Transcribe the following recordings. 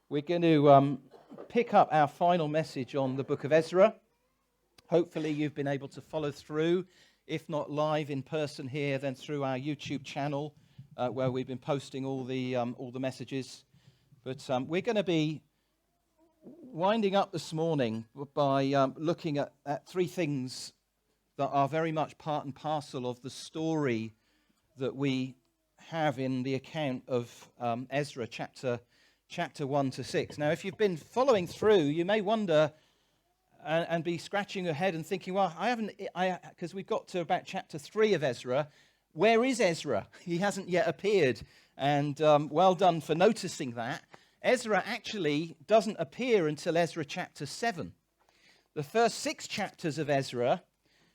We're going to pick up our final message on the book of Ezra. Hopefully you've been able to follow through, if not live in person here, then through our YouTube channel where we've been posting all the messages. But we're going to be winding up this morning by looking at three things that are very much part and parcel of the story that we have in the account of Ezra chapter 1 to 6. Now, if you've been following through, you may wonder and be scratching your head and thinking, well, because we've got to about chapter 3 of Ezra. Where is Ezra? He hasn't yet appeared. And well done for noticing that. Ezra actually doesn't appear until Ezra chapter 7. The first 6 chapters of Ezra,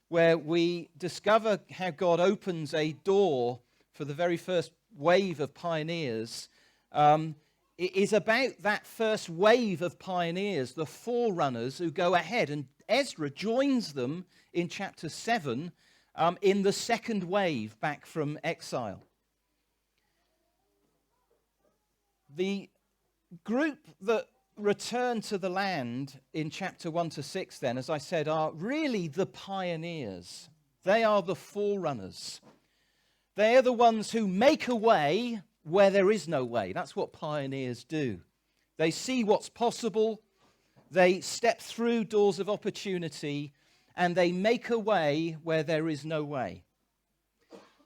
where we discover how God opens a door for the very first wave of pioneers, it is about that first wave of pioneers, the forerunners who go ahead. And Ezra joins them in chapter 7 in the second wave back from exile. The group that return to the land in chapter 1 to 6 then, as I said, are really the pioneers. They are the forerunners. They are the ones who make a way where there is no way. That's what pioneers do. They see what's possible, they step through doors of opportunity, and they make a way where there is no way.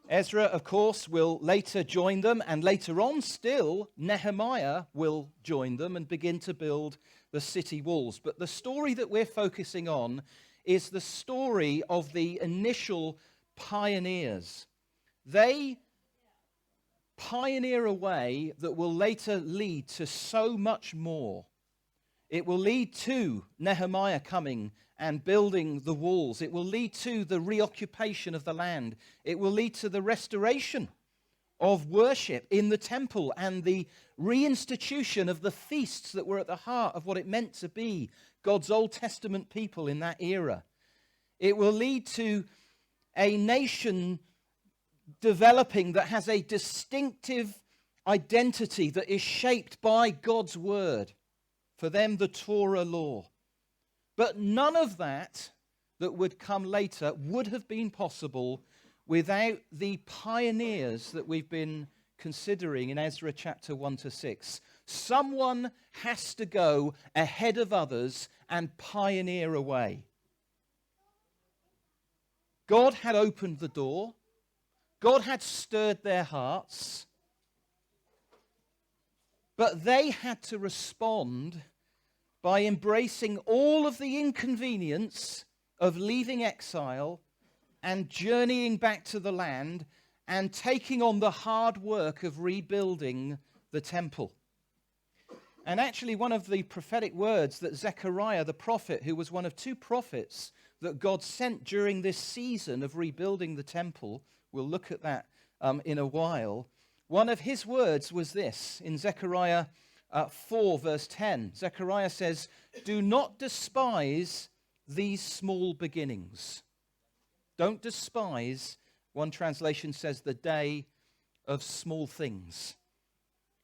Ezra, of course, will later join them, and later on still, Nehemiah will join them and begin to build the city walls. But the story that we're focusing on is the story of the initial pioneers. They pioneer a way that will later lead to so much more. It will lead to Nehemiah coming and building the walls. It will lead to the reoccupation of the land. It will lead to the restoration of worship in the temple and the reinstitution of the feasts that were at the heart of what it meant to be God's Old Testament people in that era. It will lead to a nation developing that has a distinctive identity that is shaped by God's word. For them, the Torah law. But none of that would come later would have been possible without the pioneers that we've been considering in Ezra chapter 1 to 6. Someone has to go ahead of others and pioneer a way. God had opened the door. God had stirred their hearts, but they had to respond by embracing all of the inconvenience of leaving exile and journeying back to the land and taking on the hard work of rebuilding the temple. And actually, one of the prophetic words that Zechariah, the prophet, who was one of 2 prophets that God sent during this season of rebuilding the temple, we'll look at that in a while. One of his words was this in Zechariah 4 verse 10. Zechariah says, "Do not despise these small beginnings." Don't despise, one translation says, the day of small things.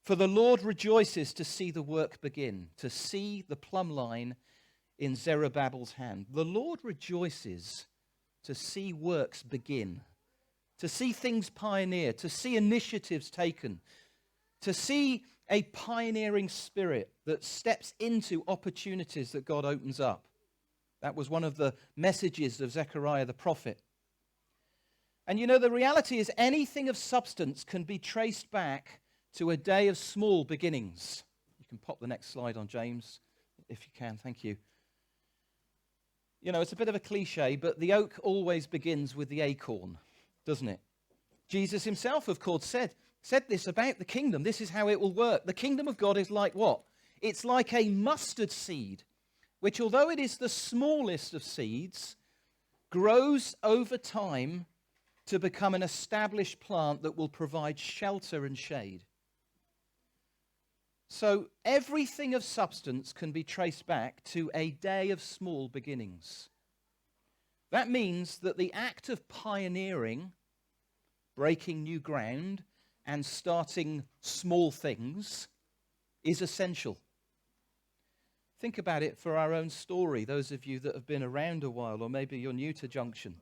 For the Lord rejoices to see the work begin, to see the plumb line in Zerubbabel's hand. The Lord rejoices to see works begin, to see things pioneered, to see initiatives taken, to see a pioneering spirit that steps into opportunities that God opens up. That was one of the messages of Zechariah the prophet. And you know, the reality is anything of substance can be traced back to a day of small beginnings. You can pop the next slide on, James, if you can. Thank you. You know, it's a bit of a cliche, but the oak always begins with the acorn, doesn't it? Jesus himself, of course, said this about the kingdom. This is how it will work. The kingdom of God is like what? It's like a mustard seed, which, although it is the smallest of seeds, grows over time to become an established plant that will provide shelter and shade. So everything of substance can be traced back to a day of small beginnings. That means that the act of pioneering, breaking new ground, and starting small things is essential. Think about it for our own story, those of you that have been around a while, or maybe you're new to Junction.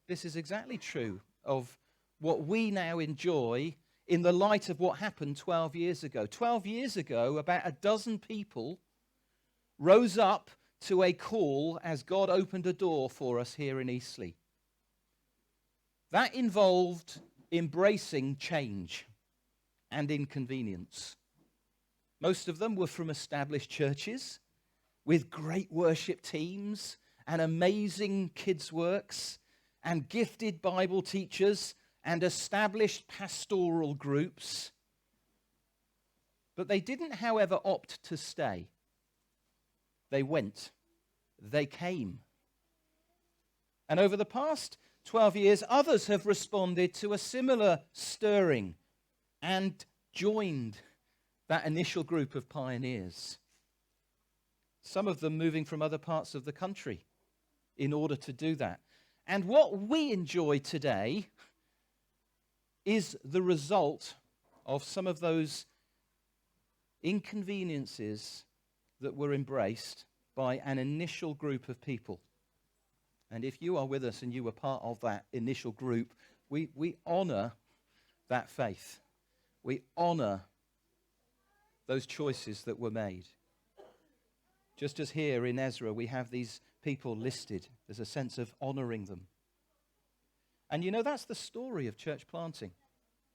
This is exactly true of what we now enjoy in the light of what happened 12 years ago. 12 years ago, about a dozen people rose up to a call as God opened a door for us here in Eastleigh. That involved embracing change and inconvenience. Most of them were from established churches with great worship teams and amazing kids' works and gifted Bible teachers and established pastoral groups. But they didn't, however, opt to stay. They went. They came. And over the past 12 years, others have responded to a similar stirring and joined that initial group of pioneers. Some of them moving from other parts of the country in order to do that. And what we enjoy today is the result of some of those inconveniences that were embraced by an initial group of people. And if you are with us and you were part of that initial group, we honor that faith. We honor those choices that were made. Just as here in Ezra we have these people listed, there's a sense of honoring them. And you know, that's the story of church planting.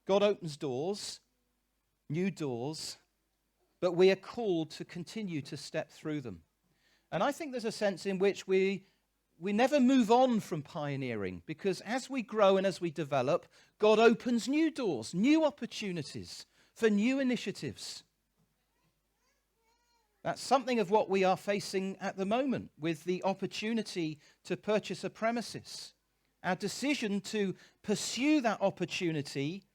God opens doors, new doors, but we are called to continue to step through them. And I think there's a sense in which we never move on from pioneering, because as we grow and as we develop, God opens new doors, new opportunities for new initiatives. That's something of what we are facing at the moment with the opportunity to purchase a premises. Our decision to pursue that opportunity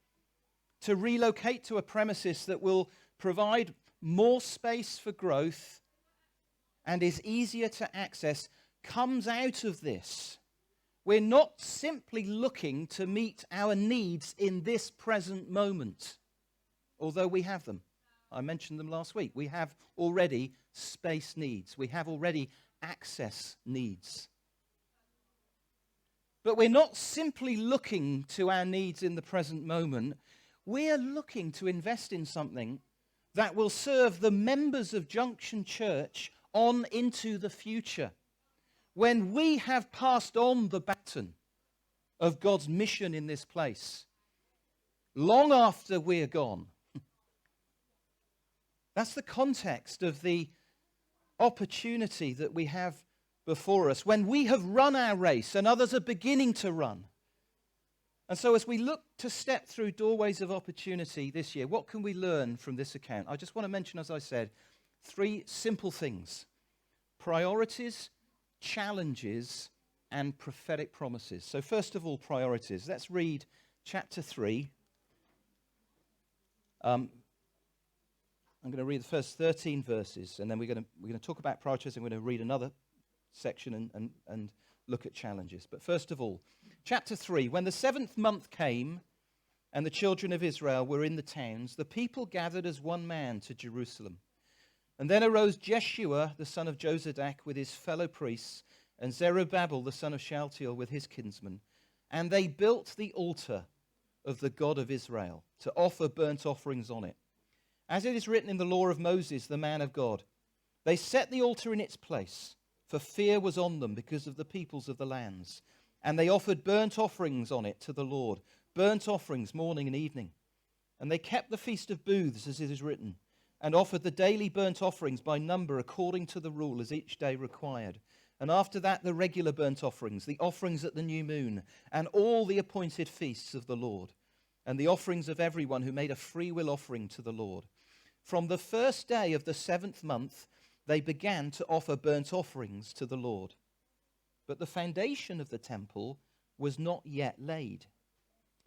to relocate to a premises that will provide more space for growth and is easier to access comes out of this. We're not simply looking to meet our needs in this present moment, although we have them. I mentioned them last week. We have already space needs. We have already access needs. But we're not simply looking to our needs in the present moment. We are looking to invest in something that will serve the members of Junction Church on into the future. When we have passed on the baton of God's mission in this place, long after we're gone. That's the context of the opportunity that we have before us when we have run our race and others are beginning to run. And so as we look to step through doorways of opportunity this year, what can we learn from this account? I just want to mention, as I said, 3 simple things: priorities, challenges, and prophetic promises. So first of all, priorities. Let's read chapter 3. I'm going to read the first 13 verses, and then we're going to talk about priorities, and we're going to read another section and look at challenges. But first of all, chapter 3, when the 7th month came and the children of Israel were in the towns, the people gathered as one man to Jerusalem. And then arose Jeshua, the son of Jozadak, with his fellow priests, and Zerubbabel, the son of Shealtiel, with his kinsmen. And they built the altar of the God of Israel to offer burnt offerings on it, as it is written in the law of Moses, the man of God. They set the altar in its place, for fear was on them because of the peoples of the lands. And they offered burnt offerings on it to the Lord, burnt offerings morning and evening. And they kept the feast of booths, as it is written, and offered the daily burnt offerings by number according to the rule as each day required. And after that the regular burnt offerings, the offerings at the new moon, and all the appointed feasts of the Lord, and the offerings of everyone who made a freewill offering to the Lord. From the first day of the 7th month, they began to offer burnt offerings to the Lord. But the foundation of the temple was not yet laid.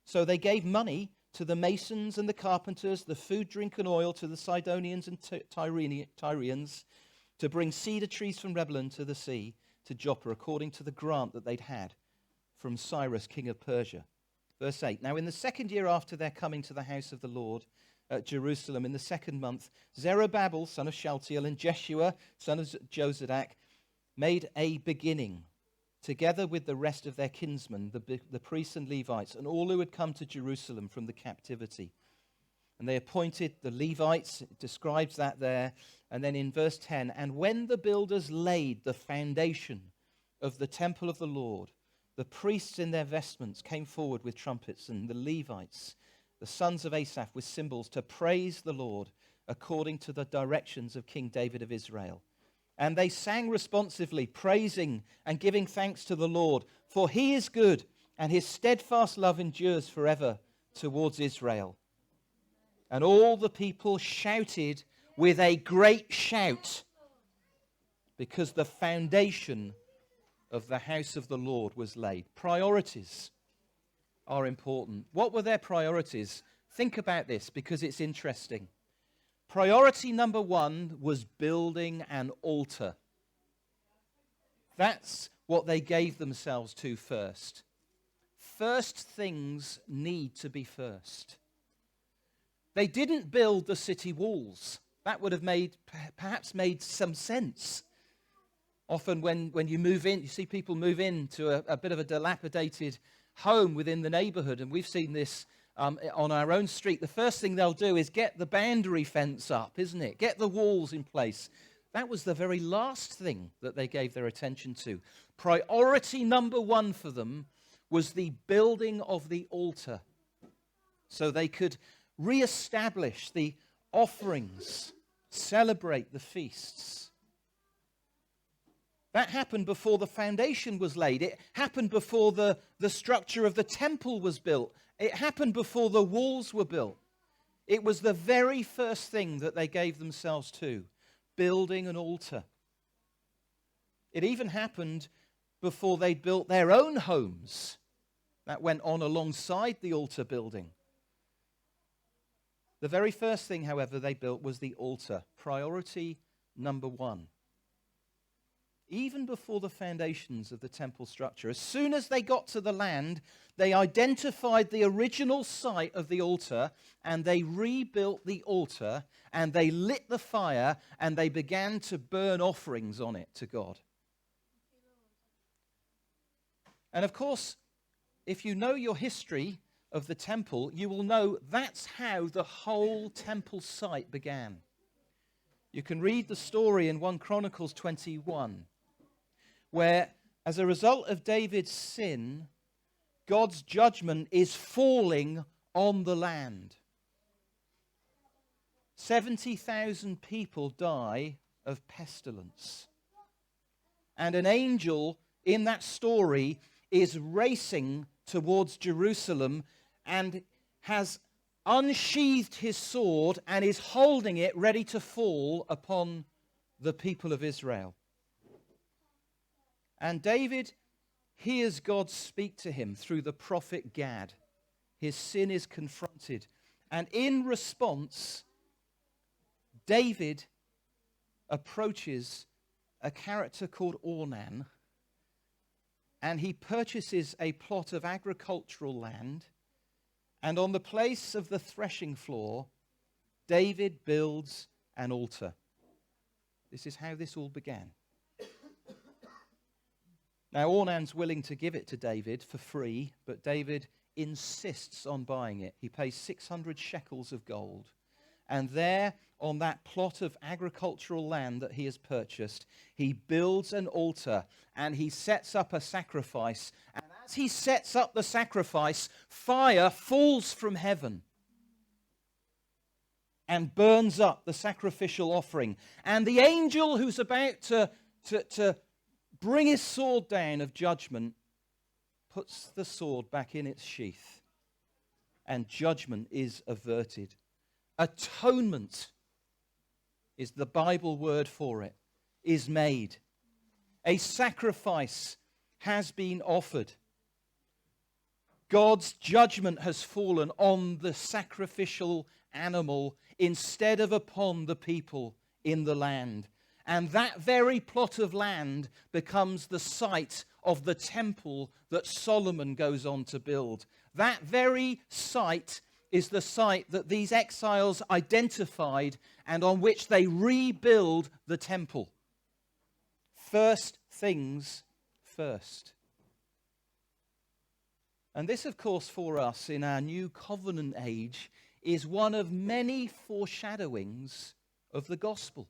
So they gave money to the masons and the carpenters, the food, drink, and oil to the Sidonians and Tyrians, to bring cedar trees from Lebanon to the sea, to Joppa, according to the grant that they'd had from Cyrus, king of Persia. Verse 8, now in the 2nd year after their coming to the house of the Lord, at Jerusalem in the 2nd month, Zerubbabel, son of Shealtiel, and Jeshua, son of Jozadak, made a beginning, together with the rest of their kinsmen, the priests and Levites, and all who had come to Jerusalem from the captivity. And they appointed the Levites, it describes that there. And then in verse 10, and when the builders laid the foundation of the temple of the Lord, the priests in their vestments came forward with trumpets, and the Levites, the sons of Asaph, with cymbals, to praise the Lord according to the directions of King David of Israel. And they sang responsively, praising and giving thanks to the Lord, for he is good, and his steadfast love endures forever towards Israel. And all the people shouted with a great shout, because the foundation of the house of the Lord was laid. Priorities are important. What were their priorities? Think about this, because it's interesting. Priority number 1 was building an altar. That's what they gave themselves to first. First things need to be first. They didn't build the city walls. That would have perhaps made some sense. Often when you move in, you see people move into a bit of a dilapidated home within the neighborhood, and we've seen this on our own street. The first thing they'll do is get the boundary fence up, isn't it? Get the walls in place. That was the very last thing that they gave their attention to. Priority number 1 for them was the building of the altar, so they could re-establish the offerings, celebrate the feasts. That happened before the foundation was laid. It happened before the structure of the temple was built. It happened before the walls were built. It was the very first thing that they gave themselves to, building an altar. It even happened before they built their own homes. That went on alongside the altar building. The very first thing, however, they built was the altar. Priority number 1. Even before the foundations of the temple structure, as soon as they got to the land, they identified the original site of the altar, and they rebuilt the altar, and they lit the fire, and they began to burn offerings on it to God. And of course, if you know your history of the temple, you will know that's how the whole temple site began. You can read the story in 1 Chronicles 21, where as a result of David's sin, God's judgment is falling on the land. 70,000 people die of pestilence. And an angel in that story is racing towards Jerusalem and has unsheathed his sword and is holding it ready to fall upon the people of Israel. And David hears God speak to him through the prophet Gad. His sin is confronted. And in response, David approaches a character called Ornan, and he purchases a plot of agricultural land. And on the place of the threshing floor, David builds an altar. This is how this all began. Now, Ornan's willing to give it to David for free, but David insists on buying it. He pays 600 shekels of gold. And there, on that plot of agricultural land that he has purchased, he builds an altar and he sets up a sacrifice. And as he sets up the sacrifice, fire falls from heaven and burns up the sacrificial offering. And the angel who's about to bring his sword down of judgment puts the sword back in its sheath, and judgment is averted. Atonement is the Bible word for it, is made. A sacrifice has been offered. God's judgment has fallen on the sacrificial animal instead of upon the people in the land. And that very plot of land becomes the site of the temple that Solomon goes on to build. That very site is the site that these exiles identified and on which they rebuild the temple. First things first. And this, of course, for us in our new covenant age is one of many foreshadowings of the gospel.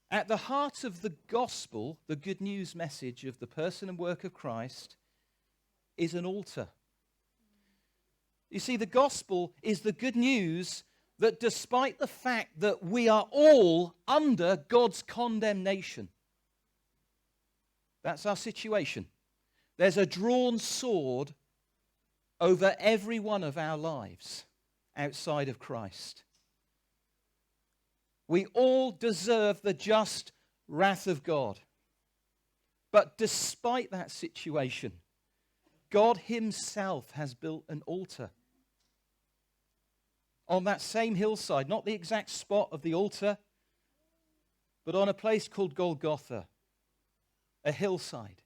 At the heart of the gospel, the good news message of the person and work of Christ, is an altar. You see, the gospel is the good news that despite the fact that we are all under God's condemnation, that's our situation. There's a drawn sword over every one of our lives outside of Christ. We all deserve the just wrath of God. But despite that situation, God himself has built an altar on that same hillside, not the exact spot of the altar, but on a place called Golgotha, a hillside.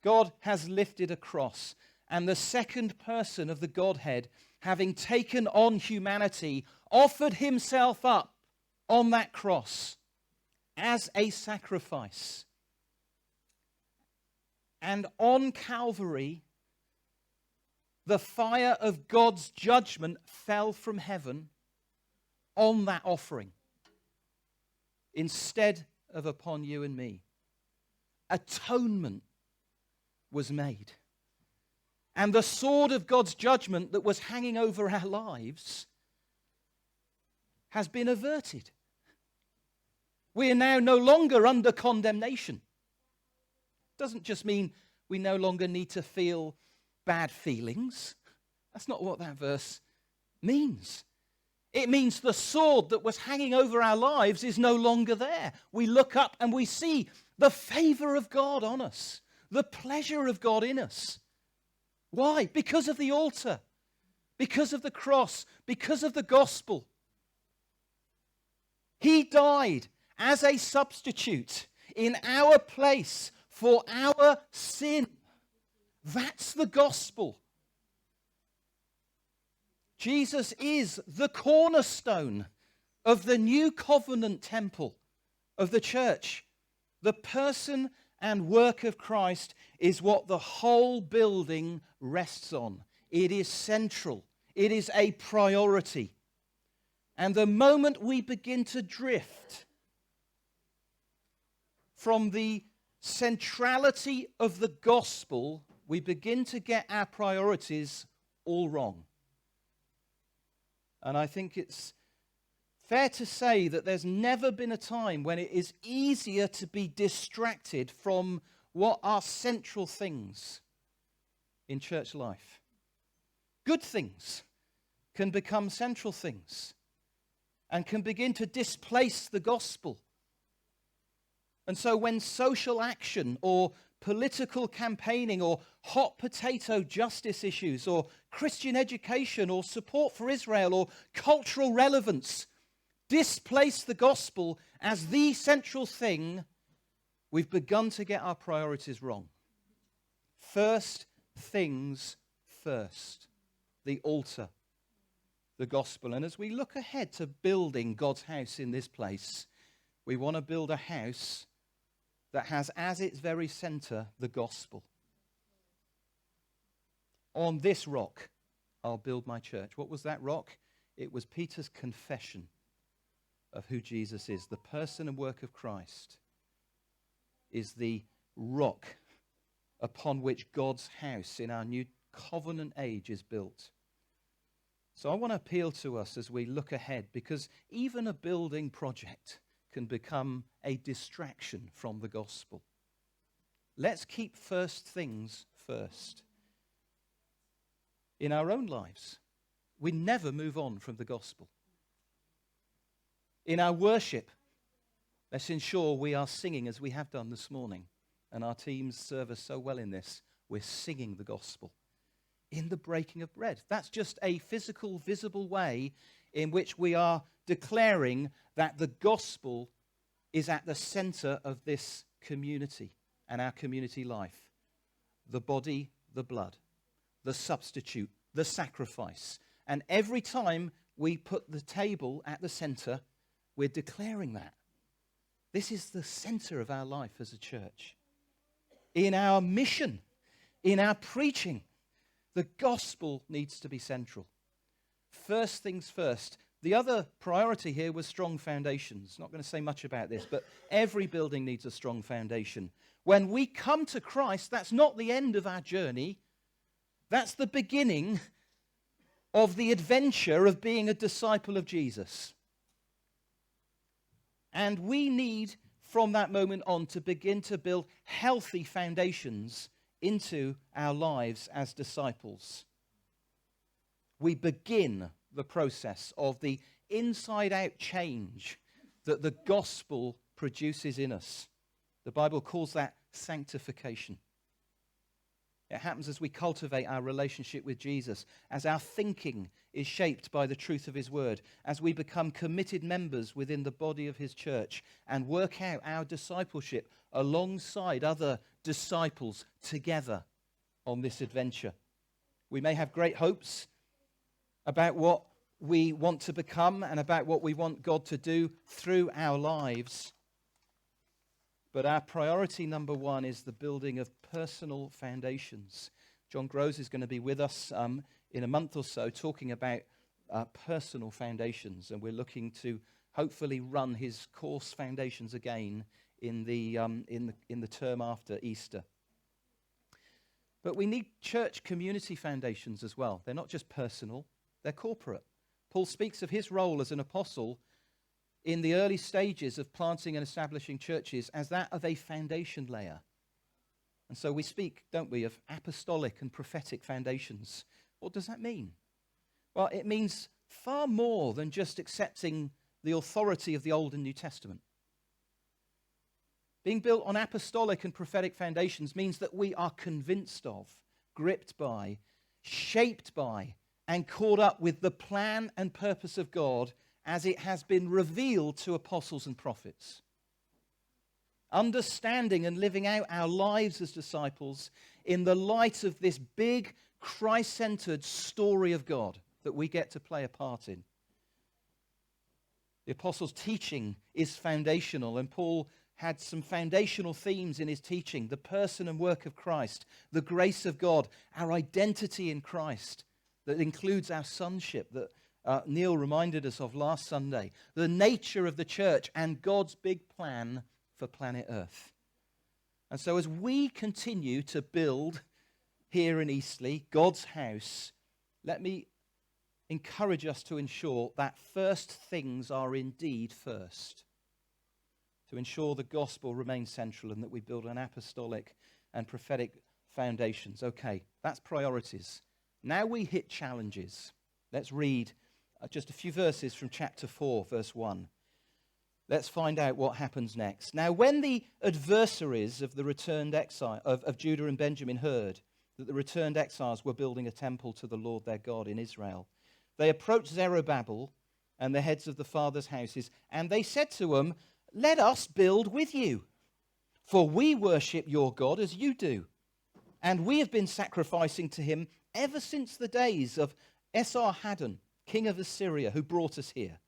God has lifted a cross, and the second person of the Godhead, having taken on humanity, offered himself up on that cross as a sacrifice. And on Calvary, the fire of God's judgment fell from heaven on that offering instead of upon you and me. Atonement was made. And the sword of God's judgment that was hanging over our lives has been averted. We are now no longer under condemnation. Doesn't just mean we no longer need to feel bad feelings. That's not what that verse means. It means the sword that was hanging over our lives is no longer there. We look up and we see the favor of God on us, the pleasure of God in us. Why? Because of the altar, because of the cross, because of the gospel. He died as a substitute in our place for our sin. That's the gospel. Jesus is the cornerstone of the new covenant temple of the church. The person and work of Christ is what the whole building rests on. It is central. It is a priority. And the moment we begin to drift from the centrality of the gospel, we begin to get our priorities all wrong. And I think it's fair to say that there's never been a time when it is easier to be distracted from what are central things in church life. Good things can become central things and can begin to displace the gospel. And so when social action or political campaigning or hot potato justice issues or Christian education or support for Israel or cultural relevance displace the gospel as the central thing, we've begun to get our priorities wrong. First things first. The altar, the gospel. And as we look ahead to building God's house in this place, we want to build a house that has as its very center the gospel. On this rock, I'll build my church. What was that rock? It was Peter's confession of who Jesus is. The person and work of Christ is the rock upon which God's house in our new covenant age is built. So I want to appeal to us as we look ahead, because even a building project can become a distraction from the gospel. Let's keep first things first. In our own lives, we never move on from the gospel. In our worship, let's ensure we are singing as we have done this morning, and our teams serve us so well in this. We're singing the gospel. In the breaking of bread, that's just a physical, visible way in which we are declaring that the gospel is at the center of this community and our community life. The body, the blood, the substitute the sacrifice. And every time we put the table at the center, we're declaring that. This is the center of our life as a church. In our mission, in our preaching, the gospel needs to be central. First things first. The other priority here was strong foundations. Not going to say much about this, but every building needs a strong foundation. When we come to Christ, that's not the end of our journey. That's the beginning of the adventure of being a disciple of Jesus. And we need, from that moment on, to begin to build healthy foundations into our lives as disciples. We begin the process of the inside-out change that the gospel produces in us. The Bible calls that sanctification. It happens as we cultivate our relationship with Jesus, as our thinking is shaped by the truth of his word, as we become committed members within the body of his church and work out our discipleship alongside other disciples together on this adventure. We may have great hopes about what we want to become and about what we want God to do through our lives. But our priority number one is the building of personal foundations. John Groves is going to be with us in a month or so talking about personal foundations, and we're looking to hopefully run his course Foundations again in the term after Easter. But we need church community foundations as well. They're not just personal, they're corporate. Paul speaks of his role as an apostle in the early stages of planting and establishing churches as that of a foundation layer. And so we speak, don't we, of apostolic and prophetic foundations. What does that mean? Well, it means far more than just accepting the authority of the Old and New Testament. Being built on apostolic and prophetic foundations means that we are convinced of, gripped by, shaped by, and caught up with the plan and purpose of God as it has been revealed to apostles and prophets. Understanding and living out our lives as disciples in the light of this big Christ-centered story of God that we get to play a part in. The apostles' teaching is foundational, and Paul had some foundational themes in his teaching: the person and work of Christ, the grace of God, our identity in Christ, that includes our sonship that Neil reminded us of last Sunday, the nature of the church, and God's big plan for planet Earth. And so as we continue to build here in Eastleigh, God's house, let me encourage us to ensure that first things are indeed first. To ensure the gospel remains central and that we build an apostolic and prophetic foundations. Okay, that's priorities. Now we hit challenges. Let's read just a few verses from chapter 4, verse 1. Let's find out what happens next. Now, when the adversaries of the returned exile of Judah and Benjamin heard that the returned exiles were building a temple to the Lord their God in Israel, they approached Zerubbabel and the heads of the fathers' houses, and they said to them, "Let us build with you, for we worship your God as you do, and we have been sacrificing to him ever since the days of Esarhaddon, king of Assyria, who brought us here."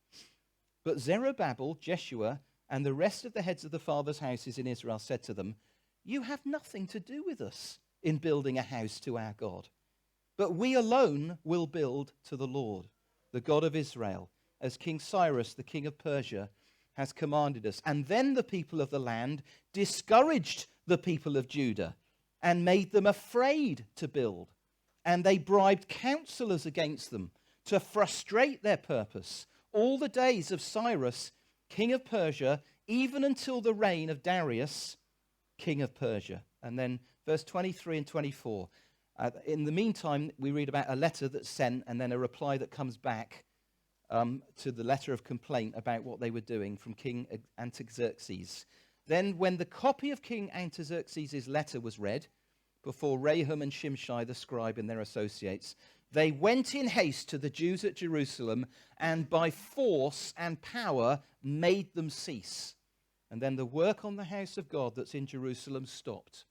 But Zerubbabel, Jeshua, and the rest of the heads of the fathers' houses in Israel said to them, "You have nothing to do with us in building a house to our God, but we alone will build to the Lord, the God of Israel, as King Cyrus, the king of Persia, has commanded us." And then the people of the land discouraged the people of Judah and made them afraid to build. And they bribed counselors against them to frustrate their purpose all the days of Cyrus, king of Persia, even until the reign of Darius, king of Persia. And then verse 23 and 24. In the meantime, we read about a letter that's sent and then a reply that comes back to the letter of complaint about what they were doing from King Artaxerxes. Then when the copy of King Artaxerxes' letter was read before Rahum and Shimshai the scribe and their associates, they went in haste to the Jews at Jerusalem and by force and power made them cease. And then the work on the house of God that's in Jerusalem stopped.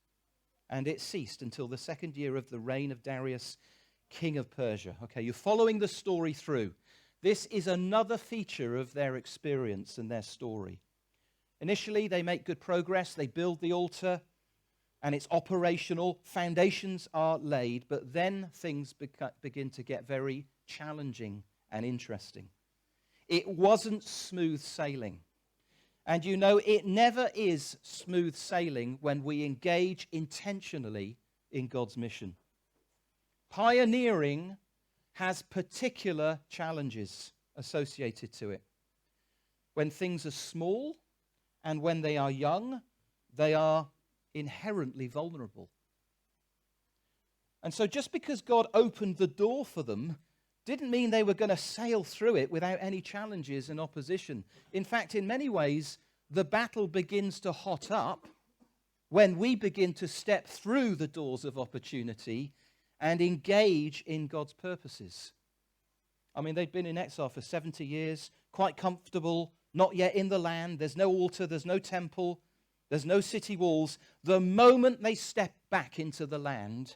And it ceased until the second year of the reign of Darius, king of Persia. Okay, you're following the story through. This is another feature of their experience and their story. Initially, they make good progress. They build the altar, and it's operational. Foundations are laid, but then things begin to get very challenging and interesting. It wasn't smooth sailing. And you know, it never is smooth sailing when we engage intentionally in God's mission. Pioneering has particular challenges associated to it. When things are small and when they are young, they are inherently vulnerable. And so just because God opened the door for them didn't mean they were going to sail through it without any challenges and opposition. In fact, in many ways, the battle begins to hot up when we begin to step through the doors of opportunity and engage in God's purposes. I mean, they'd been in exile for 70 years, quite comfortable, not yet in the land. There's no altar, there's no temple, there's no city walls. The moment they step back into the land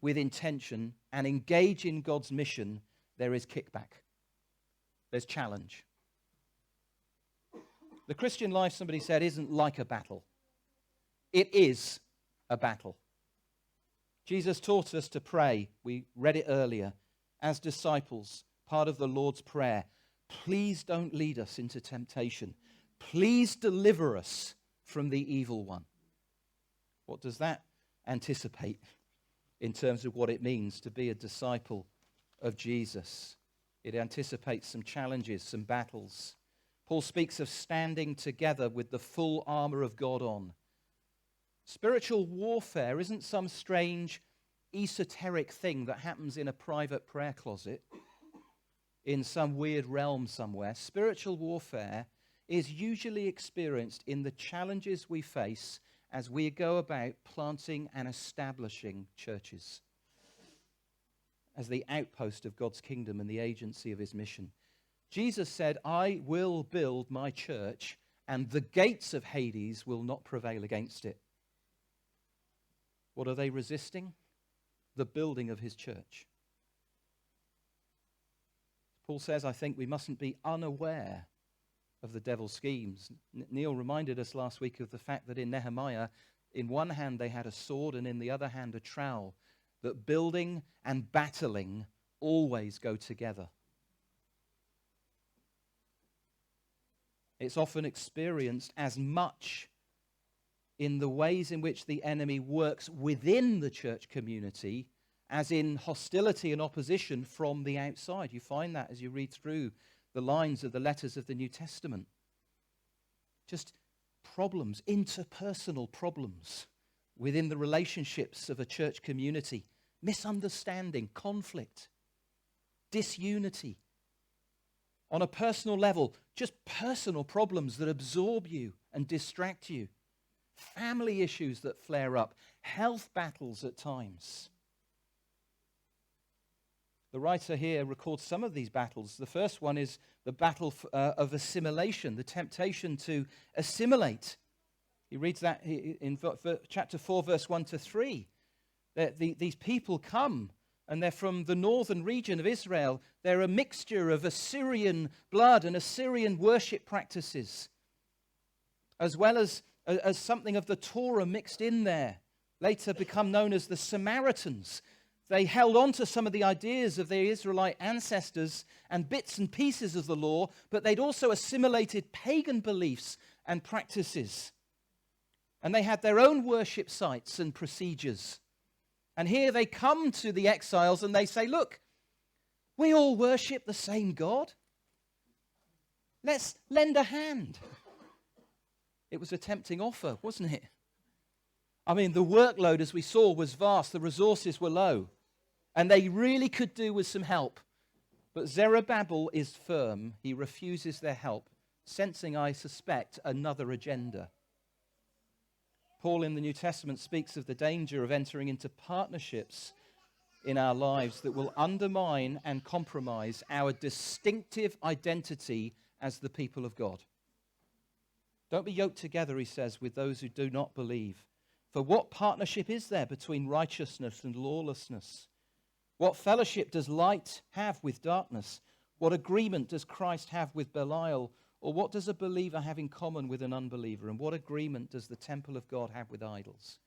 with intention and engage in God's mission, there is kickback. There's challenge. The Christian life, somebody said, isn't like a battle. It is a battle. Jesus taught us to pray. We read it earlier. As disciples, part of the Lord's Prayer. Please don't lead us into temptation. Please deliver us from the evil one. What does that anticipate in terms of what it means to be a disciple of Jesus? It anticipates some challenges, some battles. Paul speaks of standing together with the full armor of God on. Spiritual warfare isn't some strange esoteric thing that happens in a private prayer closet in some weird realm somewhere. Spiritual warfare is usually experienced in the challenges we face as we go about planting and establishing churches as the outpost of God's kingdom and the agency of his mission. Jesus said, I will build my church, and the gates of Hades will not prevail against it. What are they resisting? The building of his church. Paul says, I think we mustn't be unaware of the devil's schemes. Neil reminded us last week of the fact that in Nehemiah, in one hand they had a sword and in the other hand a trowel, that building and battling always go together. It's often experienced as much in the ways in which the enemy works within the church community as in hostility and opposition from the outside. You find that as you read through the lines of the letters of the New Testament. Just problems, interpersonal problems within the relationships of a church community. Misunderstanding, conflict, disunity. On a personal level, just personal problems that absorb you and distract you. Family issues that flare up. Health battles at times. The writer here records some of these battles. The first one is the battle of assimilation, the temptation to assimilate. He reads that in chapter 4, verse 1 to 3. These people come, and they're from the northern region of Israel. They're a mixture of Assyrian blood and Assyrian worship practices, as well as something of the Torah mixed in there. Later become known as the Samaritans. They held on to some of the ideas of their Israelite ancestors and bits and pieces of the law, but they'd also assimilated pagan beliefs and practices. And they had their own worship sites and procedures. And here they come to the exiles and they say, look, we all worship the same God. Let's lend a hand. It was a tempting offer, wasn't it? I mean, the workload, as we saw, was vast. The resources were low. And they really could do with some help. But Zerubbabel is firm. He refuses their help, sensing, I suspect, another agenda. Paul in the New Testament speaks of the danger of entering into partnerships in our lives that will undermine and compromise our distinctive identity as the people of God. Don't be yoked together, he says, with those who do not believe. For what partnership is there between righteousness and lawlessness? What fellowship does light have with darkness? What agreement does Christ have with Belial? Or what does a believer have in common with an unbeliever? And what agreement does the temple of God have with idols?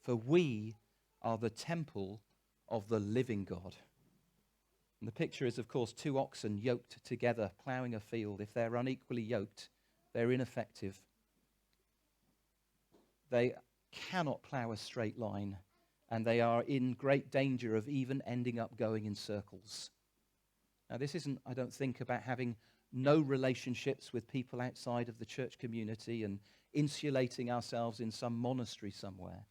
For we are the temple of the living God. And the picture is, of course, two oxen yoked together, ploughing a field. If they're unequally yoked, they're ineffective. They cannot plough a straight line, and they are in great danger of even ending up going in circles. Now, this isn't, I don't think, about having no relationships with people outside of the church community and insulating ourselves in some monastery somewhere.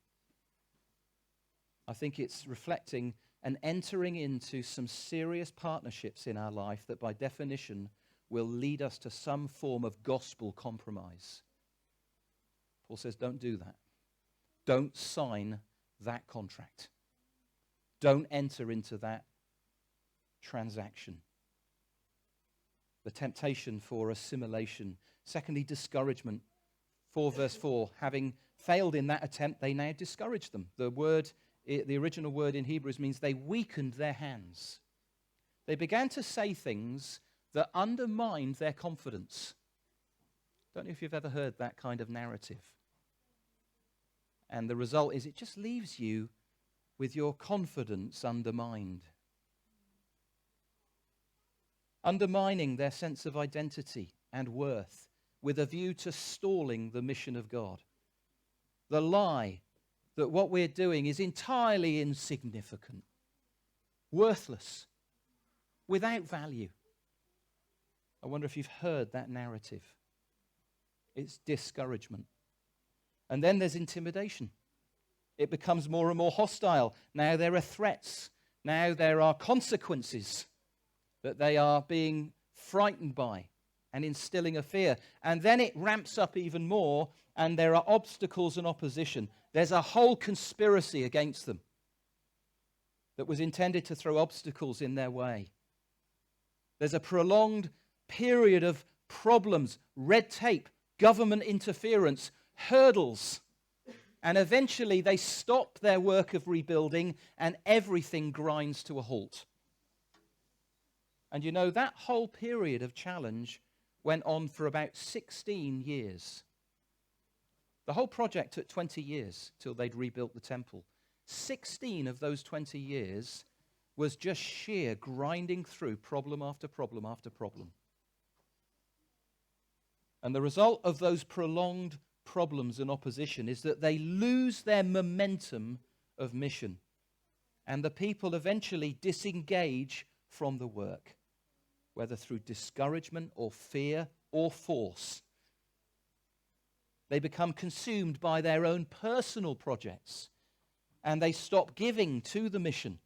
I think it's reflecting and entering into some serious partnerships in our life that by definition will lead us to some form of gospel compromise. Paul says, don't do that. Don't sign that contract. Don't enter into that transaction. The temptation for assimilation. Secondly, discouragement. 4 verse 4, having failed in that attempt, they now discouraged them. The original word in Hebrews means they weakened their hands. They began to say things that undermined their confidence. Don't know if you've ever heard that kind of narrative. And the result is it just leaves you with your confidence undermined. Undermining their sense of identity and worth with a view to stalling the mission of God. The lie that what we're doing is entirely insignificant, worthless, without value. I wonder if you've heard that narrative. It's discouragement. And then there's intimidation. It becomes more and more hostile. Now there are threats. Now there are consequences that they are being frightened by and instilling a fear. And then it ramps up even more, and there are obstacles and opposition. There's a whole conspiracy against them that was intended to throw obstacles in their way. There's a prolonged period of problems, red tape, government interference, hurdles, and eventually they stop their work of rebuilding and everything grinds to a halt. And you know, that whole period of challenge went on for about 16 years. The whole project took 20 years till they'd rebuilt the temple. 16 of those 20 years was just sheer grinding through problem after problem after problem. And the result of those prolonged problems and opposition is that they lose their momentum of mission. And the people eventually disengage from the work, whether through discouragement or fear or force. They become consumed by their own personal projects, and they stop giving to the mission.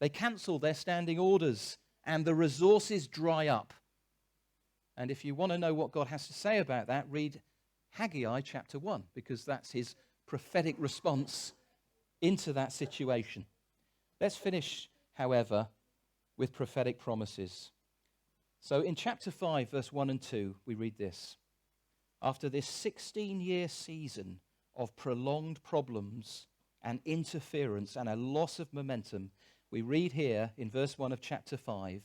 They cancel their standing orders, and the resources dry up. And if you want to know what God has to say about that, read Haggai chapter 1, because that's his prophetic response into that situation. Let's finish, however, with prophetic promises. So in chapter 5, verse 1 and 2, we read this. After this 16-year season of prolonged problems and interference and a loss of momentum, we read here in verse 1 of chapter 5,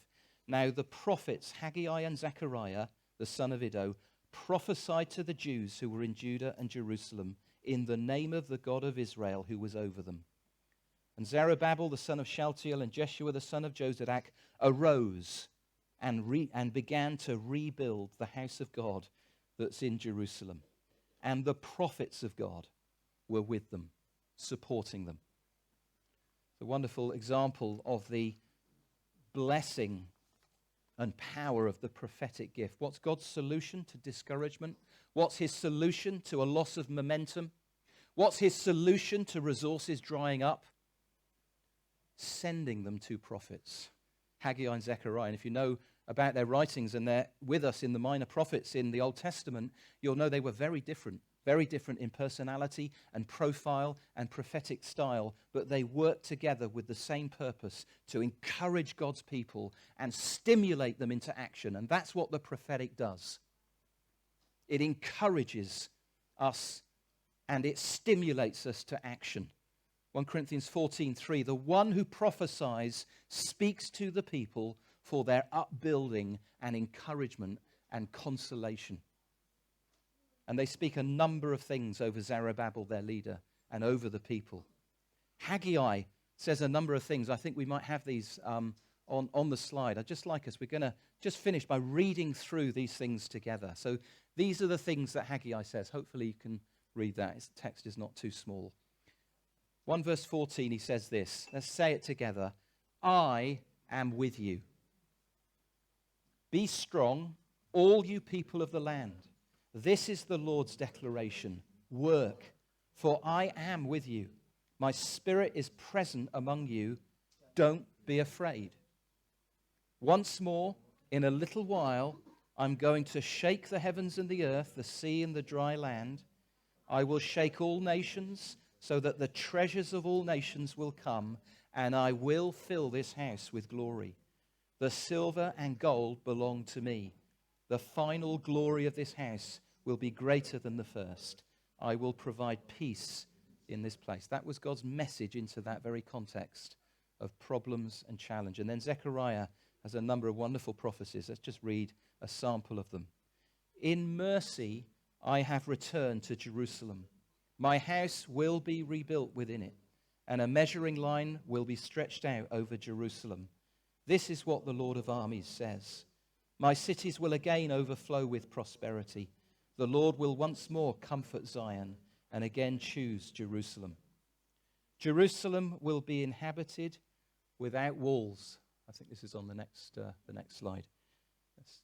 now the prophets Haggai and Zechariah, the son of Iddo, prophesied to the Jews who were in Judah and Jerusalem in the name of the God of Israel who was over them. And Zerubbabel, the son of Shealtiel, and Jeshua, the son of Jozadak, arose and began to rebuild the house of God that's in Jerusalem. And the prophets of God were with them, supporting them. It's a wonderful example of the blessing and power of the prophetic gift. What's God's solution to discouragement? What's his solution to a loss of momentum? What's his solution to resources drying up? Sending them to prophets, Haggai and Zechariah. And if you know about their writings, and they're with us in the minor prophets in the Old Testament, you'll know they were very different in personality and profile and prophetic style, but they worked together with the same purpose, to encourage God's people and stimulate them into action. And that's what the prophetic does. It encourages us and it stimulates us to action. 1 Corinthians 14:3, the one who prophesies speaks to the people for their upbuilding and encouragement and consolation. And they speak a number of things over Zerubbabel, their leader, and over the people. Haggai says a number of things. I think we might have these on the slide. I'd just like us, we're going to just finish by reading through these things together. So these are the things that Haggai says. Hopefully you can read that. His text is not too small. 1 verse 14, he says this. Let's say it together. I am with you. Be strong, all you people of the land. This is the Lord's declaration. Work, for I am with you. My spirit is present among you. Don't be afraid. Once more, in a little while, I'm going to shake the heavens and the earth, the sea and the dry land. I will shake all nations, so that the treasures of all nations will come, and I will fill this house with glory. The silver and gold belong to me. The final glory of this house will be greater than the first. I will provide peace in this place. That was God's message into that very context of problems and challenge. And then Zechariah has a number of wonderful prophecies. Let's just read a sample of them. In mercy, I have returned to Jerusalem. My house will be rebuilt within it, and a measuring line will be stretched out over Jerusalem. This is what the Lord of armies says. My cities will again overflow with prosperity. The Lord will once more comfort Zion and again choose Jerusalem. Jerusalem will be inhabited without walls. I think this is on the next slide.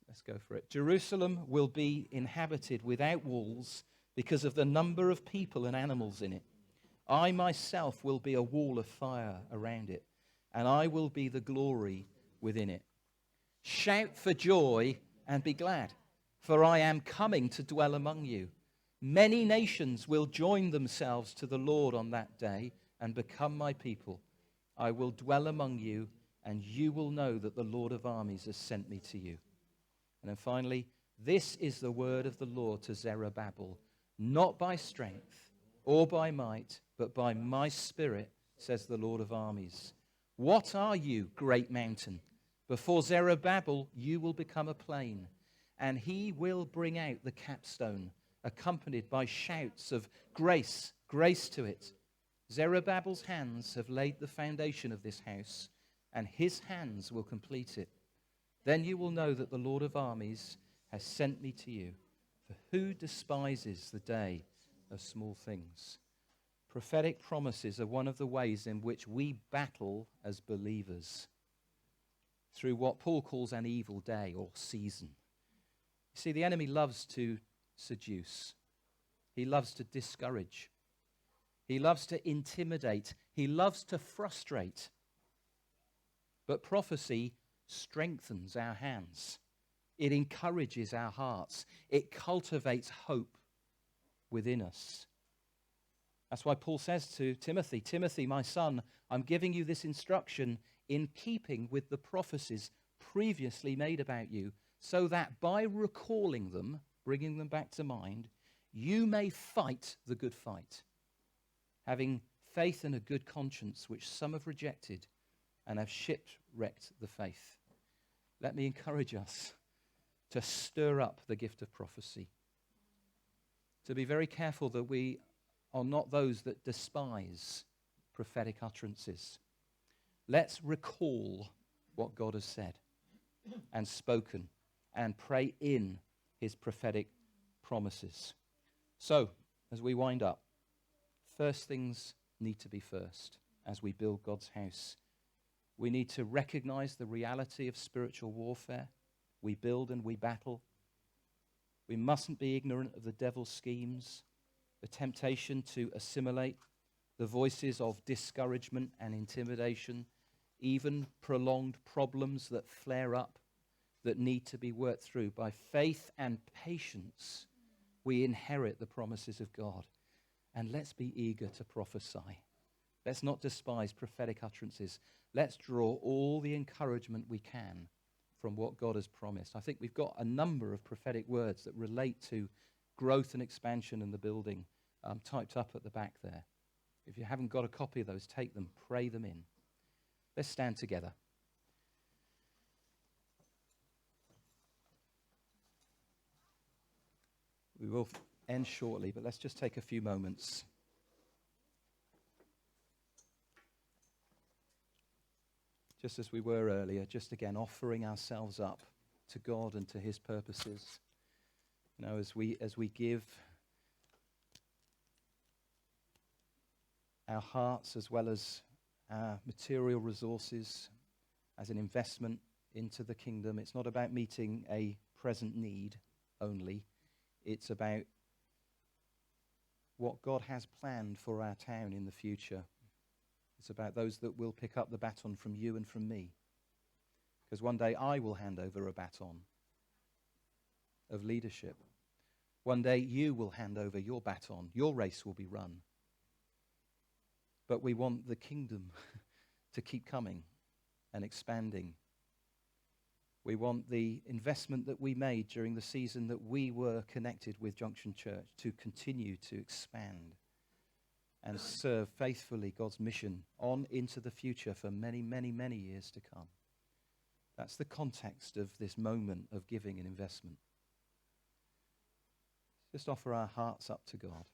Let's go for it. Jerusalem will be inhabited without walls because of the number of people and animals in it. I myself will be a wall of fire around it, and I will be the glory within it. Shout for joy and be glad, for I am coming to dwell among you. Many nations will join themselves to the Lord on that day and become my people. I will dwell among you, and you will know that the Lord of armies has sent me to you. And then finally, this is the word of the Lord to Zerubbabel, not by strength or by might, but by my spirit, says the Lord of armies. What are you, great mountain? Before Zerubbabel, you will become a plain, and he will bring out the capstone, accompanied by shouts of grace, grace to it. Zerubbabel's hands have laid the foundation of this house, and his hands will complete it. Then you will know that the Lord of armies has sent me to you. For who despises the day of small things? Prophetic promises are one of the ways in which we battle as believers through what Paul calls an evil day or season. You see, the enemy loves to seduce. He loves to discourage. He loves to intimidate. He loves to frustrate. But prophecy strengthens our hands. It encourages our hearts. It cultivates hope within us. That's why Paul says to Timothy, Timothy, my son, I'm giving you this instruction in keeping with the prophecies previously made about you, so that by recalling them, bringing them back to mind, you may fight the good fight, having faith and a good conscience, which some have rejected and have shipwrecked the faith. Let me encourage us to stir up the gift of prophecy, to be very careful that we are not those that despise prophetic utterances. Let's recall what God has said and spoken and pray in his prophetic promises. So, as we wind up, first things need to be first as we build God's house. We need to recognize the reality of spiritual warfare. We build and we battle. We mustn't be ignorant of the devil's schemes, the temptation to assimilate, the voices of discouragement and intimidation, even prolonged problems that flare up, that need to be worked through. By faith and patience, we inherit the promises of God. And let's be eager to prophesy. Let's not despise prophetic utterances. Let's draw all the encouragement we can from what God has promised. I think we've got a number of prophetic words that relate to growth and expansion in the building typed up at the back there. If you haven't got a copy of those, take them, pray them in. Let's stand together. We will end shortly, but let's just take a few moments. Just as we were earlier, just again offering ourselves up to God and to his purposes. You know, as we give our hearts as well as our material resources as an investment into the kingdom, it's not about meeting a present need only. It's about what God has planned for our town in the future. It's about those that will pick up the baton from you and from me. Because one day I will hand over a baton of leadership. One day you will hand over your baton. Your race will be run. But we want the kingdom to keep coming and expanding. We want the investment that we made during the season that we were connected with Junction Church to continue to expand and serve faithfully God's mission on into the future for many, many, many years to come. That's the context of this moment of giving and investment. Just offer our hearts up to God.